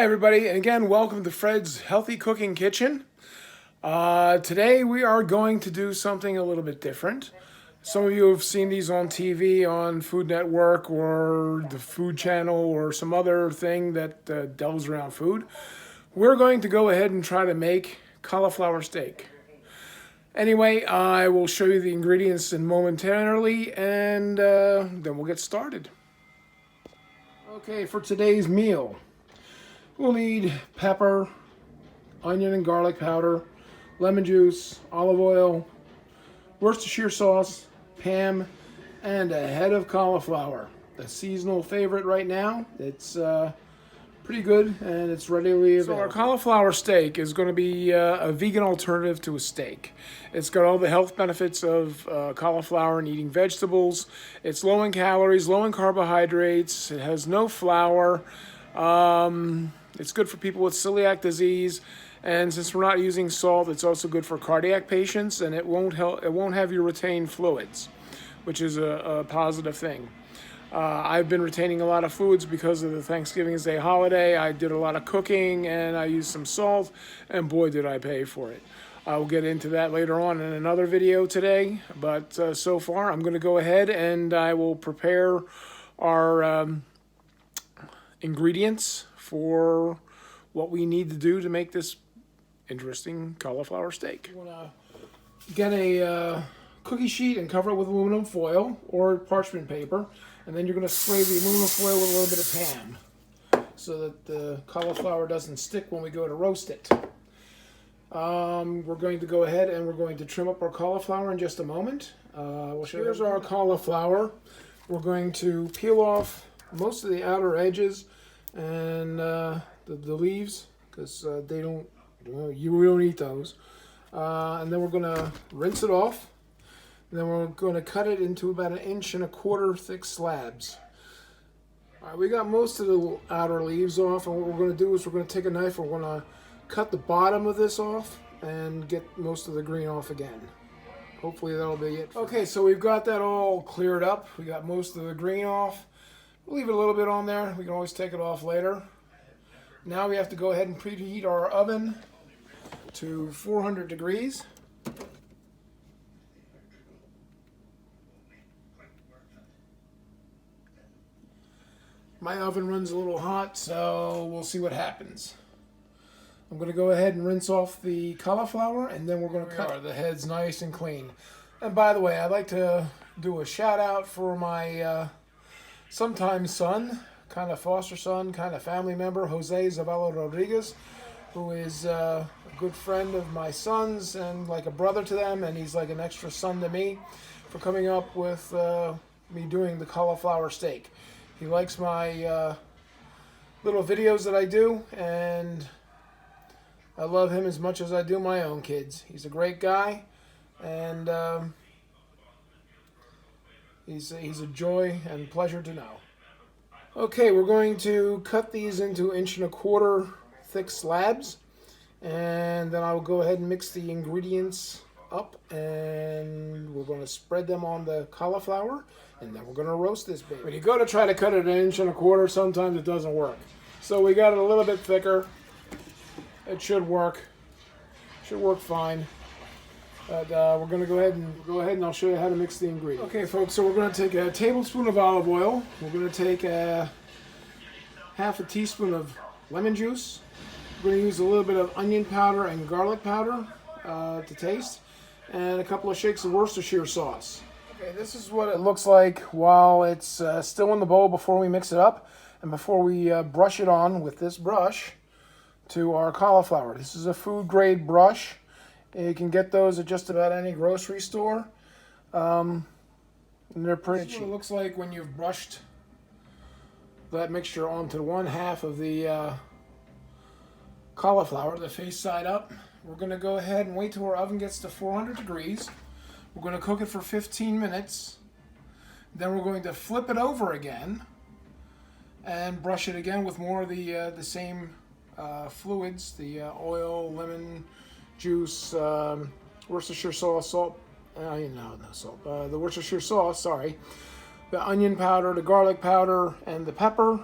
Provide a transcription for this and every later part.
Hi everybody, and again, welcome to Fred's Healthy Cooking Kitchen. Today we are going to do something a little bit different. Some of you have seen these on TV, on Food Network, or the Food Channel, or some other thing that delves around food. We're going to go ahead and try to make cauliflower steak. Anyway, I will show you the ingredients momentarily, and then we'll get started. Okay, for today's meal, we'll need pepper, onion and garlic powder, lemon juice, olive oil, Worcestershire sauce, Pam, and a head of cauliflower. A seasonal favorite right now. It's pretty good and it's readily available. So our cauliflower steak is going to be a vegan alternative to a steak. It's got all the health benefits of cauliflower and eating vegetables. It's low in calories, low in carbohydrates. It has no flour. It's good for people with celiac disease, and since we're not using salt, it's also good for cardiac patients, and it won't have you retain fluids, which is a positive thing. I've been retaining a lot of fluids because of the Thanksgiving Day holiday. I did a lot of cooking, and I used some salt, and boy did I pay for it. I will get into that later on in another video today, but so far I'm going to go ahead and I will prepare our ingredients for what we need to do to make this interesting cauliflower steak. You want to get a cookie sheet and cover it with aluminum foil or parchment paper, and then you're going to spray the aluminum foil with a little bit of Pam so that the cauliflower doesn't stick when we go to roast it. We're going to go ahead and we're going to trim up our cauliflower in just a moment. Here's our cauliflower. We're going to peel off most of the outer edges and the leaves, because you don't eat those. And then we're going to rinse it off. And then we're going to cut it into about 1.25 inch thick slabs. All right, we got most of the outer leaves off, and what we're going to do is we're going to take a knife and we're going to cut the bottom of this off and get most of the green off again. Hopefully that'll be it. Okay, so we've got that all cleared up. We got most of the green off. We'll leave it a little bit on there. We can always take it off later. Now we have to go ahead and preheat our oven to 400 degrees. My oven runs a little hot, so we'll see what happens. I'm going to go ahead and rinse off the cauliflower, and then we're going to cut the heads nice and clean. And by the way, I'd like to do a shout out for my sometimes son, kind of foster son, kind of family member, Jose Zavala Rodriguez, who is a good friend of my son's and like a brother to them, and he's like an extra son to me, for coming up with me doing the cauliflower steak. He likes my little videos that I do, and I love him as much as I do my own kids. He's a great guy, and he's a joy and pleasure to know. Okay, we're going to cut these into 1.25 inch thick slabs, and then I'll go ahead and mix the ingredients up, and we're going to spread them on the cauliflower, and then we're going to roast this baby. When you go to try to cut it 1.25 inches, sometimes it doesn't work. So we got it a little bit thicker. It should work. Should work fine. But we're going to go ahead and I'll show you how to mix the ingredients. Okay, folks, so we're going to take a tablespoon of olive oil. We're going to take half a teaspoon of lemon juice. We're going to use a little bit of onion powder and garlic powder to taste, and a couple of shakes of Worcestershire sauce. Okay, this is what it looks like while it's still in the bowl before we mix it up and before we brush it on with this brush to our cauliflower. This is a food grade brush. You can get those at just about any grocery store. And they're pretty cheap. This is what it looks like when you've brushed that mixture onto one half of the cauliflower, the face side up. We're going to go ahead and wait till our oven gets to 400 degrees. We're going to cook it for 15 minutes. Then we're going to flip it over again and brush it again with more of the same fluids, the oil, lemon juice, Worcestershire sauce, salt, no salt, the Worcestershire sauce, sorry, the onion powder, the garlic powder, and the pepper,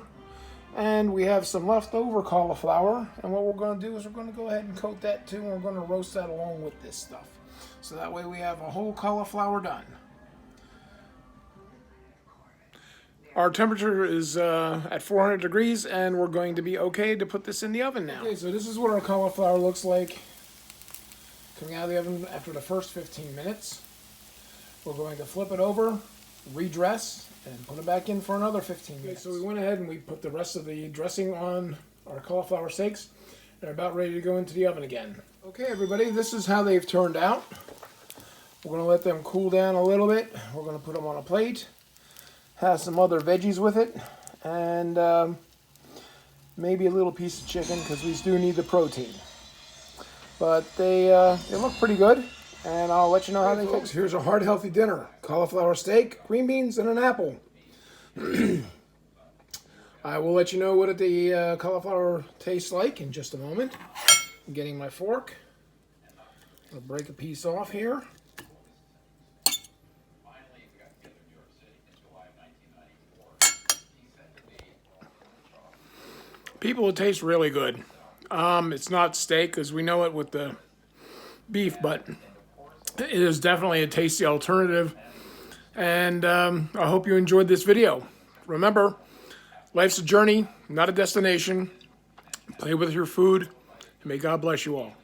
And we have some leftover cauliflower, and what we're going to do is we're going to go ahead and coat that too, and we're going to roast that along with this stuff. So that way we have a whole cauliflower done. Our temperature is at 400 degrees, and we're going to be okay to put this in the oven now. Okay, so this is what our cauliflower looks like coming out of the oven after the first 15 minutes. We're going to flip it over, redress, and put it back in for another 15 minutes. Okay, so we went ahead and we put the rest of the dressing on our cauliflower steaks. They're about ready to go into the oven again. Okay, everybody, this is how they've turned out. We're going to let them cool down a little bit. We're going to put them on a plate, have some other veggies with it, and maybe a little piece of chicken because we do need the protein. But they look pretty good. And I'll let you know how they taste. Here's a heart healthy dinner. Cauliflower steak, green beans, and an apple. I will let you know what the cauliflower tastes like in just a moment. I'm getting my fork. I'll break a piece off here. People, it tastes really good. It's not steak as we know it with the beef, but it is definitely a tasty alternative, and I hope you enjoyed this video. Remember, life's a journey, not a destination. Play with your food, and may God bless you all.